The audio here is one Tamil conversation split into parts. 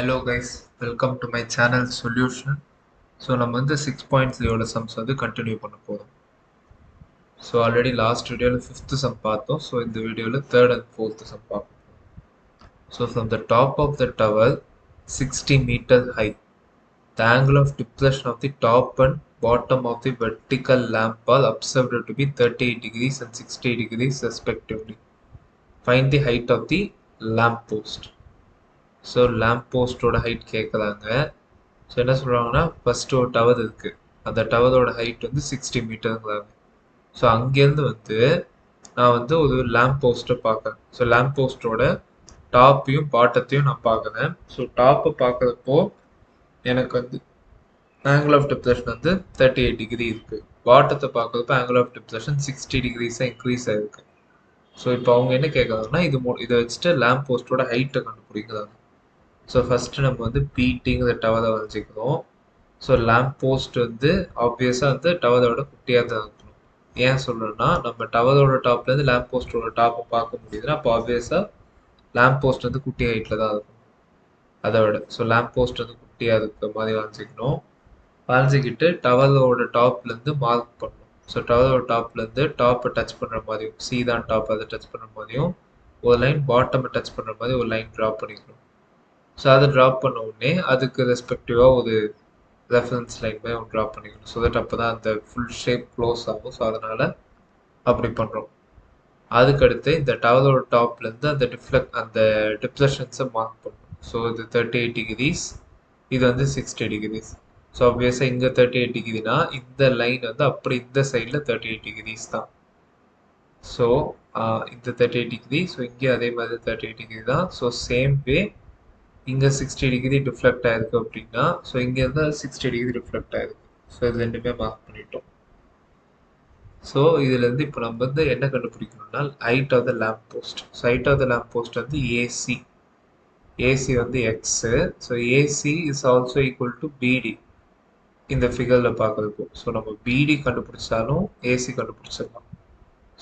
Hello guys, welcome to my channel solution. So நம்ம வந்து 6.0 sums வந்து continue பண்ண போறோம். So already last video 5th sum பார்த்தோம். So இந்த வீடியோல 3rd and 4th sum பார்ப்போம். So from the top of the tower 60 meters high, the angle of depression of the top and bottom of the vertical lamp are observed to be 38 degrees and 60 degrees respectively. Find the height of the lamp post. So lamp போஸ்ட்டோட ஹைட் கேட்குறாங்க. ஸோ என்ன சொல்கிறாங்கன்னா ஃபஸ்ட்டு ஒரு டவர் இருக்குது, அந்த டவரோட ஹைட் வந்து 60 மீட்டருங்கிறாங்க. ஸோ அங்கேருந்து வந்து நான் வந்து ஒரு லேம்ப் போஸ்ட்டை பார்க்குறேன். ஸோ லேம்ப் போஸ்ட்டோட டாப்பையும் பாட்டத்தையும் நான் பார்க்குறேன். ஸோ டாப்பை பார்க்குறப்போ எனக்கு வந்து ஆங்கிள் ஆஃப் டிப்ரெஷன் வந்து 38 டிகிரி இருக்குது. பாட்டத்தை பார்க்குறப்போ ஆங்கிள் ஆஃப் டிப்ரெஷன் 60 டிகிரிஸாக இன்க்ரீஸ் ஆகிருக்கு. ஸோ இப்போ அவங்க என்ன கேட்குறாங்கன்னா இதை வச்சுட்டு லேம்ப் போஸ்ட்டோட ஹைட்டை கண்டுபிடிக்கிறாங்க. ஸோ ஃபஸ்ட்டு நம்ம வந்து பிடிங்கிற டவரை வரைஞ்சிக்கிறோம். ஸோ லேம்ப் போஸ்ட் வந்து ஆப்வியஸாக வந்து டவரோட குட்டியாக தான் இருக்கணும். ஏன் சொல்கிறேன்னா நம்ம டவரோட டாப்லேருந்து லேம்ப் போஸ்ட்டோட டாப்பை பார்க்க முடியுதுன்னா அப்போ ஆப்வியஸாக லேம்ப் போஸ்ட் வந்து குட்டி ஹைட்டில் தான் இருக்கும் அதோட. ஸோ லேம்ப் போஸ்ட் வந்து குட்டியாக இருக்கிற மாதிரி வரைஞ்சிக்கணும். வரைஞ்சிக்கிட்டு டவரோட டாப்லேருந்து மார்க் பண்ணணும். ஸோ டவரோட டாப்லேருந்து டாப்பை டச் பண்ணுற மாதிரியும், சி தான் டாப் அதை டச் பண்ணுற மாதிரியும் ஒரு லைன், பாட்டமை டச் பண்ணுற மாதிரி ஒரு லைன் ட்ரா பண்ணிக்கணும். ஸோ அதை ட்ராப் பண்ண உடனே அதுக்கு ரெஸ்பெக்டிவாக ஒரு ரெஃபரன்ஸ் லைன் போய் அவங்க ட்ராப் பண்ணிக்கணும். ஸோ தட் அப்போ தான் அந்த ஃபுல் ஷேப் க்ளோஸ் ஆகும். ஸோ அதனால் அப்படி பண்ணுறோம். அதுக்கடுத்து இந்த டவரோட டாப்லேருந்து அந்த டிப்ரெஷன்ஸை மார்க் பண்ணணும். ஸோ இது 38 டிகிரிஸ், இது வந்து 60 டிகிரிஸ். ஸோ ஆப்வியஸாக இங்கே 38 டிகிரினா இந்த லைன் வந்து அப்படி இந்த சைடில் 38 டிகிரிஸ் தான். ஸோ இந்த 38 டிகிரி, ஸோ இங்கே அதே மாதிரி 38 டிகிரி தான். ஸோ சேம் வே இங்கே 60 டிகிரி ரிஃப்ளெக்ட் ஆயிருக்கு அப்படின்னா ஸோ இங்கேருந்து 60 டிகிரி ரிஃப்ளெக்ட் ஆயிருக்கு. ஸோ இது ரெண்டுமே மார்க் பண்ணிட்டோம். ஸோ இதுலேருந்து இப்போ நம்ம வந்து என்ன கண்டுபிடிக்கணும்னா height of the lamp post. So height of the lamp post வந்து ஏசி. ஏசி வந்து x. So AC is also equal to PT இந்த ஃபிகரில் பார்க்குறப்போ. ஸோ நம்ம பிடி கண்டுபிடிச்சாலும் ஏசி கண்டுபிடிச்சிடலாம்.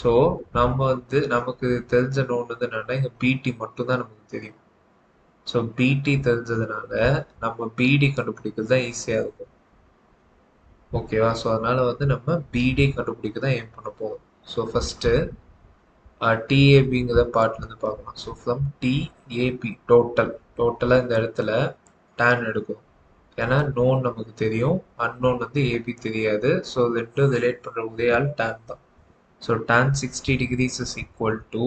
ஸோ நம்ம வந்து நமக்கு தெரிஞ்ச நோன் வந்து என்னென்னா இங்கே பிடி மட்டும்தான் நமக்கு தெரியும். ஸோ பிடி தெரிஞ்சதுனால நம்ம பிடி கண்டுபிடிக்கிறது தான் ஈஸியாக இருக்கும். ஓகேவா? ஸோ அதனால் வந்து நம்ம பிடி கண்டுபிடிக்க தான் ஏம் பண்ண போகிறோம். ஸோ ஃபஸ்ட்டு டிஏபிங்கிற பார்ட்லேருந்து பார்க்கலாம். ஸோ ஃப்ரம் டிஏபி டோட்டலாக இந்த இடத்துல டேன் எடுக்கும். ஏன்னா நோன் நமக்கு தெரியும், அன்னோன் வந்து ஏபி தெரியாது. ஸோ ரெண்டும் ரிலேட் பண்ணுற ஒரே ஆள் டேன் தான். So tan 60 degrees is equal to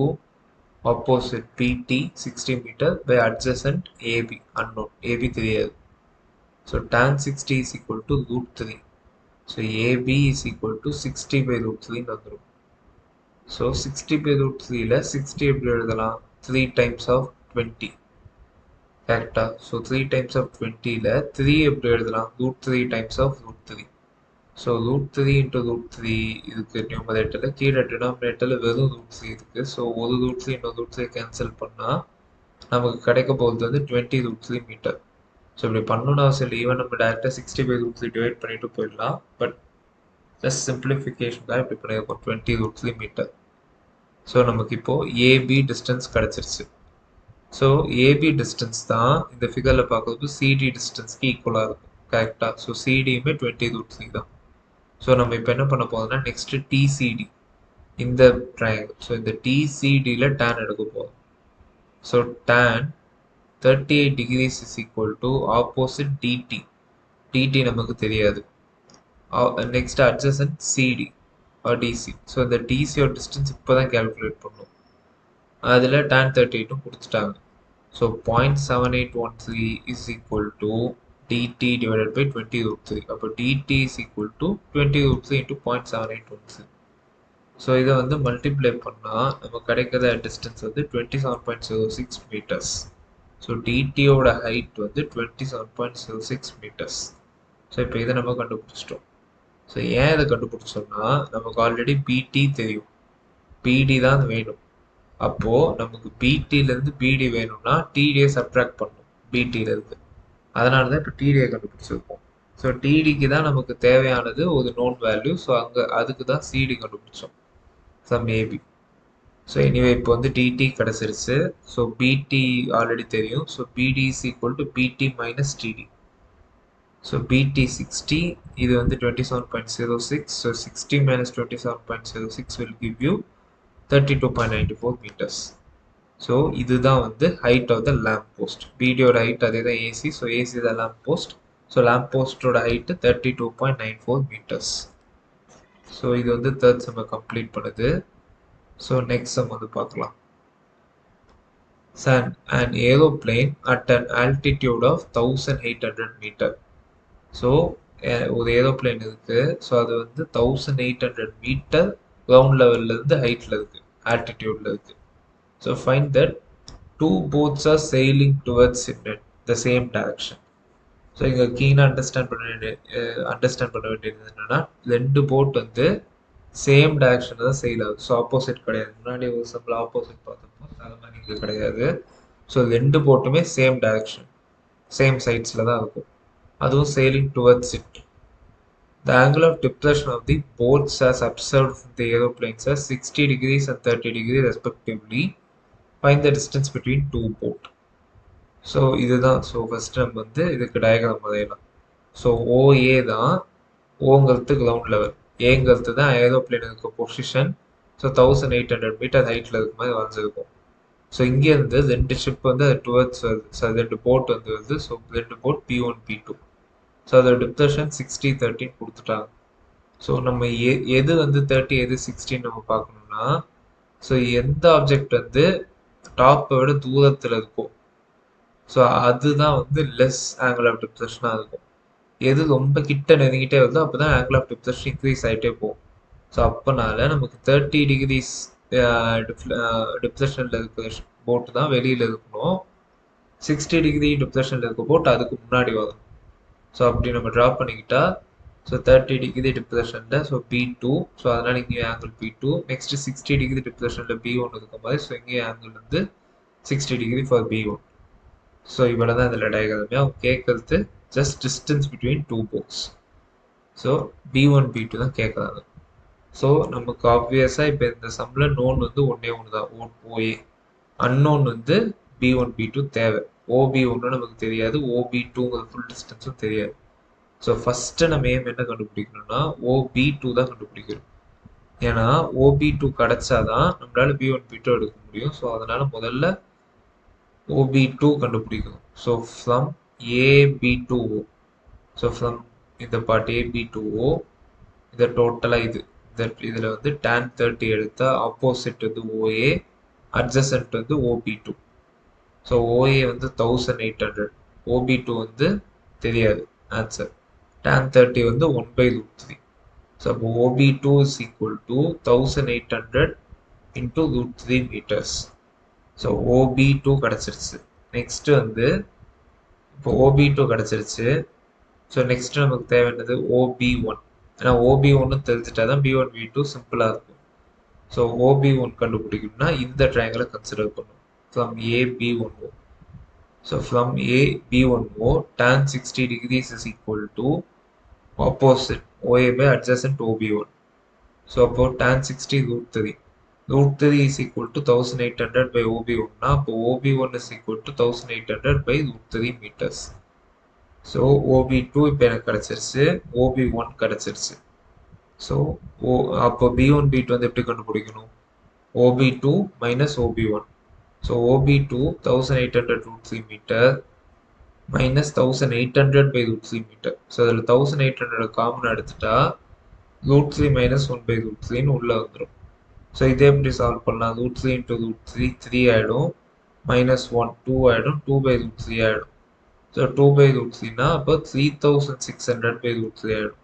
opposite PT 60 meter by adjacent AB unknown. AB தெரியாது. So tan 60 is equal to root 3. So AB is equal to 60 by root 3 வந்துரும். So 60 by root 3ல 60 எப்படி எழுதலாம்? 3 times of 20. கரெக்டா? So 3 times of 20ல 3 எப்படி எழுதலாம்? root 3 times of root 3. So √3 into √3 இதுக்கு நியூமரேட்டரில், கீழே டினாமினேட்டரில் வெறும் √3 இருக்குது. ஸோ ஒரு √3 இன்னொரு √3 கேன்சல் பண்ணால் நமக்கு கிடைக்க போகிறது வந்து 20 √3 மீட்டர். ஸோ இப்படி பண்ணணும்னு அவசியம் இல்லை. ஈவன் நம்ம டேரெக்டாக 60 by √3 டிவைட் பண்ணிட்டு போயிடலாம். பட் ஜஸ்ட் சிம்பிளிஃபிகேஷன் தான் இப்படி பண்ணியிருக்கோம், 20 √3 மீட்டர். ஸோ நமக்கு இப்போது ஏபி டிஸ்டன்ஸ் கிடச்சிருச்சு. ஸோ ஏபி டிஸ்டன்ஸ் தான் இந்த ஃபிகரில் பார்க்குறது சிடி டிஸ்டன்ஸ்க்கு ஈக்குவலாக இருக்கும். கரெக்டாக? ஸோ சிடியுமே 20 √3 தான். ஸோ நம்ம இப்போ என்ன பண்ண போகிறோம்னா நெக்ஸ்ட்டு டிசிடி இந்த ட்ரையாங்கிள். ஸோ இந்த டிசிடியில் டேன் எடுக்க போகிறோம். So tan 38 degrees is equal to opposite DD. DD நமக்கு தெரியாது. Next adjacent CD or DC. So இந்த டிசியோட டிஸ்டன்ஸ் இப்போ தான் கேல்குலேட் பண்ணணும். அதில் டேன் 38 கொடுத்துட்டாங்க. So 0.7813 is equal to dt divided by 20 √3. அப்போ dt is equal to 20 √3 into 0.7813. So இதை வந்து மல்டிப்ளை பண்ணால் நம்ம கிடைக்கிற டிஸ்டன்ஸ் வந்து 27.06 மீட்டர்ஸ். ஸோ டிடியோட ஹைட் வந்து 27.06 மீட்டர்ஸ். ஸோ இப்போ இதை நம்ம கண்டுபிடிச்சிட்டோம். ஸோ ஏன் இதை கண்டுபிடிச்சோம்னா நமக்கு ஆல்ரெடி பிடி தெரியும், பிடி தான் வேணும். அப்போது நமக்கு பிடிலேருந்து பிடி வேணும்னா டிடியை சப்ட்ராக்ட் பண்ணணும் பிடிலேருந்து. அதனால தான் இப்போ டிடியை கண்டுபிடிச்சிருக்கோம். ஸோ டிடிக்கு தான் நமக்கு தேவையானது ஒரு நோன் வேல்யூ. ஸோ அதுக்கு தான் சிடி கண்டுபிடிச்சோம் ஃப்ரம் ஏபி. ஸோ எனிவே இப்போ வந்து dt கிடச்சிருச்சு. ஸோ bt ஆல்ரெடி தெரியும். So bd is equal to bt minus td. So bt 60, இது வந்து 27.06. So 60 minus 27.06 will give you 32.94 meters. So இதுதான் வந்து height of the lamp post. BDயோட height அதே தான் AC. ஸோ AC தான் lamp post. So lamp postோட height 32.94 meters. So இது வந்து தேர்ட் செம்ம கம்ப்ளீட் பண்ணுது. ஸோ நெக்ஸ்ட் செம் வந்து பார்க்கலாம். An aeroplane at an altitude of 1800 meter. So ஒரு ஏரோப்ளைன் இருக்கு. ஸோ அது வந்து 1800 மீட்டர் கிரவுண்ட் லெவல்ல இருந்து ஹைட்ல இருக்கு, ஆல்டிடியூட்ல இருக்கு. So find that two boats are sailing towards it in the same direction. So இங்கே கீனாக அண்டர்ஸ்டாண்ட் பண்ண வேண்டியது என்னன்னா, ரெண்டு போட் வந்து சேம் டைரக்ஷன் தான் செயில் ஆகுது. ஸோ ஆப்போசிட் கிடையாது. முன்னாடி ஒரு சம்பிள் ஆப்போசிட் பார்த்தப்போ அது மாதிரி இங்கே கிடையாது. ஸோ ரெண்டு போட்டுமே சேம் டைரக்ஷன், சேம் சைட்ஸில் தான் இருக்கும். அதுவும் sailing towards it. The angle of depression of the boats as observed from the aeroplanes are 60 degrees and 30 degrees respectively. Find the distance between two boat. So இதுதான். ஸோ ஃபஸ்ட்டு நம்ம வந்து இதுக்கு டயக்ராம் வரையலாம். ஸோ OA தான் ஓங்கிறது கிரவுண்ட் லெவல், ஏங்கிறது தான் ஏரோப்ளேன் இருக்க பொசிஷன். ஸோ 1800 மீட்டர் ஹைட்டில் இருக்க மாதிரி வரைஞ்சிருக்கும். ஸோ இங்கேருந்து ரெண்டு ஷிப் வந்து அது டுவர்ட்ஸ் வருது. ஸோ ரெண்டு போட் வந்து வருது. ஸோ ரெண்டு போட் P1 P2. ஸோ அதோட டிப்ரெஷன் 60 13 கொடுத்துட்டாங்க. ஸோ நம்ம எது வந்து 30 எது 16 நம்ம பார்க்கணும்னா, ஸோ எந்த ஆப்ஜெக்ட் வந்து டாப்பை விட தூரத்தில் இருக்கும், ஸோ அதுதான் வந்து லெஸ் ஆங்கிள் ஆஃப் டிப்ரெஷனாக இருக்கும். எது ரொம்ப கிட்ட நெருங்கிட்டே வருதோ அப்போ தான் ஆங்கிள் ஆஃப் டிப்ரெஷன் இன்க்ரீஸ் ஆகிட்டே போகும். ஸோ அப்போனால நமக்கு 30 டிகிரிஸ் டிப்ரெஷனில் இருக்கிற போட்டு தான் வெளியில் இருக்கணும். 60 டிகிரி டிப்ரெஷனில் இருக்க போட்டு அதுக்கு முன்னாடி வரும். ஸோ அப்படி நம்ம ட்ரா பண்ணிக்கிட்டா, ஸோ 30 டிகிரி டிப்ரெஷனில் ஸோ P2. ஸோ அதனால் இங்கே ஆங்கிள் P2. நெக்ஸ்ட்டு 60 டிகிரி டிப்ரெஷனில் B1 இருக்க மாதிரி. ஸோ இங்கே ஆங்கிள் வந்து 60 டிகிரி ஃபார் B1. ஸோ இவ்வளோ தான் இதில் டயக்ராமே. அவங்க கேட்குறது just distance between two boats. So B1 B2 தான் கேட்குறாங்க. ஸோ நமக்கு ஆப்வியஸாக இப்போ இந்த சம்மில் நோன் வந்து ஒன்றே ஒன்று தான், OA. அன்னோன் வந்து B1 B2 தேவை. OB1 நமக்கு தெரியாது, OB2ங்கிற ஃபுல் டிஸ்டன்ஸும் தெரியாது. ஸோ ஃபஸ்ட்டு நம்ம என்ன கண்டுபிடிக்கணும்னா OB2 தான் கண்டுபிடிக்கணும். ஏன்னா OB2 கிடைச்சாதான் நம்மளால B1 B2 எடுக்க முடியும். ஸோ அதனால முதல்ல OB2 கண்டுபிடிக்கணும். So from AB2O. So from இந்த பார்ட் AB2O, இந்த டோட்டலாக இதில் வந்து tan 30 எடுத்தால் ஆப்போசிட் வந்து OA, அட்ஜசன்ட் வந்து OB2. ஸோ OA வந்து 1800, OB2 வந்து தெரியாது ஆன்சர். tan 30 வந்து 1/√3. ஸோ அப்போ OB2 is equal to 1800 into √3 meters. So OB2 கிடச்சிருச்சு. நெக்ஸ்ட் வந்து இப்போ OB2 கிடச்சிருச்சு. ஸோ நெக்ஸ்ட் நமக்கு தேவையானது OB1. ஏன்னா OB1 தெரிஞ்சிட்டா தான் B1 B2 சிம்பிளாக இருக்கும். ஸோ OB1 கண்டுபிடிக்கணும்னா இந்த ட்ரையாங்கிளை கன்சிடர் பண்ணும். From AB1O. So from AB1O tan 60 degrees is equal to opposite OA by adjacent OB1. So அப்போ tan 60 √3. √3 is equal to 1800 by OB1 னா அப்போ OB1 is equal to 1800 by √3 meters. So OB2 இப்போ எனக்கு கிடச்சிருச்சு, OB1 கிடச்சிருச்சு. ஸோ அப்போ B1 B2 வந்து எப்படி கண்டுபிடிக்கணும்? OB2 minus OB1. So OB2 1800 √3 metre minus 1800 by √3 metre. So அதில் 1800 காமன் எடுத்துட்டா √3 minus 1/√3 உள்ளே வந்துடும். ஸோ இதே எப்படி சால்வ் பண்ணலாம்? √3 into √3 3 ஆகிடும், -1 2 ஆகிடும், 2/√3 ஆகிடும். ஸோ 2/√3னா அப்போ 3600 by √3 ஆகிடும்.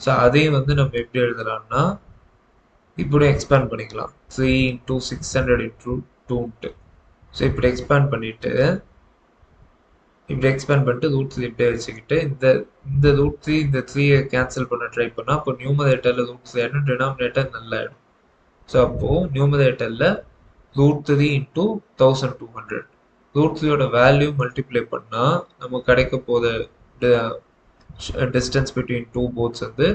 ஸோ அதையும் வந்து நம்ம எப்படி எழுதலாம்னா இப்படி எக்ஸ்பேண்ட் பண்ணிக்கலாம். 3 into 600 into 2. ஸோ இப்படி எக்ஸ்பேண்ட் பண்ணிட்டு √3 இப்படியே வச்சுக்கிட்டு இந்த √3 இந்த 3 கேன்சல் பண்ண ட்ரை பண்ணால் அப்போ நியூமரேட்டரில் √3 ஆகிடும், டினாமினேட்டர் நல்லா ஆகிடும். ஸோ அப்போது நியூமரேட்டரில் √3 into 1200. √3யோட வேல்யூ மல்டிப்ளை பண்ணால் நமக்கு கிடைக்க போகிற டிஸ்டன்ஸ் பிட்வீன் டூ போட்ஸ் வந்து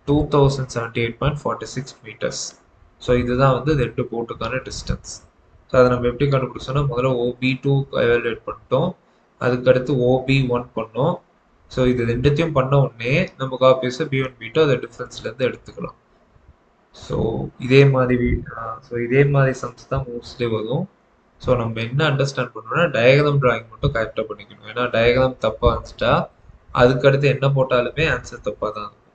2078.46 meters. ஸோ இதுதான் வந்து ரெண்டு போர்ட்டுக்கான டிஸ்டன்ஸ். ஸோ அதை நம்ம எப்படி கண்டுபிடிச்சோம்னா முதல்ல OB2 எவாலுவேட் பண்ணிட்டோம், அதுக்கடுத்து OB1 பண்ணோம். ஸோ இது ரெண்டுத்தையும் பண்ண உடனே நமக்கு ஆப்வியஸாக B1 B2 அதை டிஃப்ரென்ஸ்லேருந்து எடுத்துக்கலாம். ஸோ இதே மாதிரி சம்ஸ் தான் மோஸ்ட்லி வரும். ஸோ நம்ம என்ன அண்டர்ஸ்டாண்ட் பண்ணணும்னா டயக்ராம் டிராயிங் மட்டும் கரெக்டாக பண்ணிக்கணும். ஏன்னா டயக்ராம் தப்பாக இருந்துச்சுட்டா அதுக்கடுத்து என்ன போட்டாலுமே ஆன்சர் தப்பாக தான் இருக்கும்.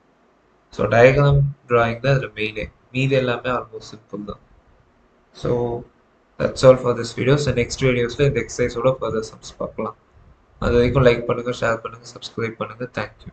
ஸோ டயக்ராம் டிராயிங் தான் இதில் மெயினே, மீதி எல்லாமே ஆல்மோஸ்ட் சிம்பிள் தான். So that's all for this videos. Next வீடியோஸில் இந்த எக்ஸசைஸோட ஃபர்தர் சம்ஸ் பார்க்கலாம். அது வரைக்கும் லைக் பண்ணுங்கள், ஷேர் பண்ணுங்கள், சப்ஸ்கிரைப் பண்ணுங்கள். தேங்க்யூ.